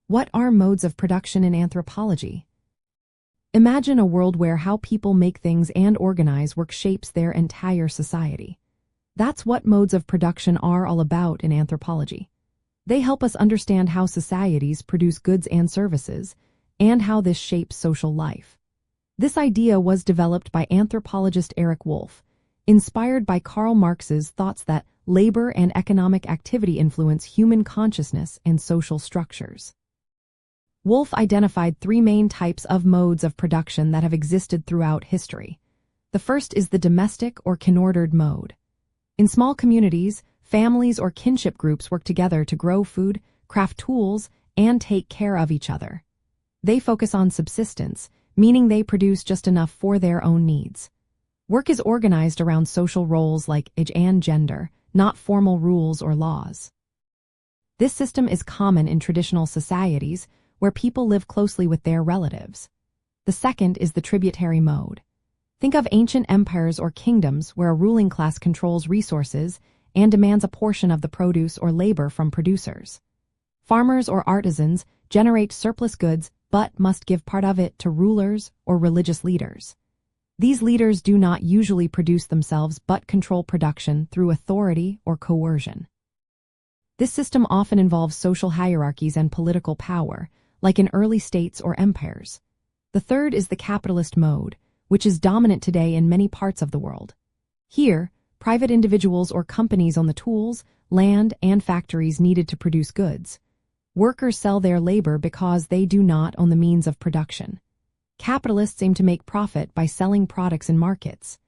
What are modes of production in anthropology? Imagine a world where how people make things and organize work shapes their entire society. That's what modes of production are all about in anthropology. They help us understand how societies produce goods and services, and how this shapes social life. This idea was developed by anthropologist Eric Wolf, inspired by Karl Marx's thoughts that labor and economic activity influence human consciousness and social structures. Wolf identified three main types of modes of production that have existed throughout history. The first is the domestic or kinordered mode. In small communities, families or kinship groups work together to grow food, craft tools, and take care of each other. They focus on subsistence, meaning they produce just enough for their own needs. Work is organized around social roles like age and gender, not formal rules or laws. This system is common in traditional societies, where people live closely with their relatives. The second is the tributary mode. Think of ancient empires or kingdoms where a ruling class controls resources and demands a portion of the produce or labor from producers. Farmers or artisans generate surplus goods but must give part of it to rulers or religious leaders. These leaders do not usually produce themselves but control production through authority or coercion. This system often involves social hierarchies and political power, like in early states or empires. The third is the capitalist mode, which is dominant today in many parts of the world. Here, private individuals or companies own the tools, land, and factories needed to produce goods. Workers sell their labor because they do not own the means of production. Capitalists aim to make profit by selling products in markets.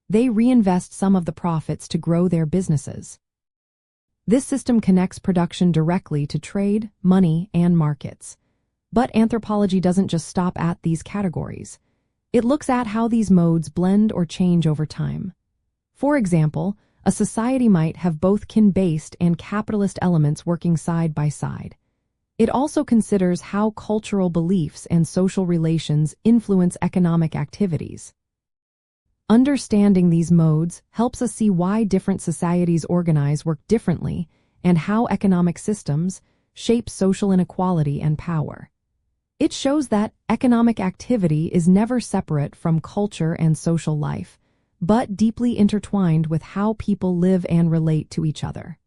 They reinvest some of the profits to grow their businesses. This system connects production directly to trade, money, and markets. But anthropology doesn't just stop at these categories. It looks at how these modes blend or change over time. For example, a society might have both kin-based and capitalist elements working side by side. It also considers how cultural beliefs and social relations influence economic activities. Understanding these modes helps us see why different societies organize work differently and how economic systems shape social inequality and power. It shows that economic activity is never separate from culture and social life, but deeply intertwined with how people live and relate to each other.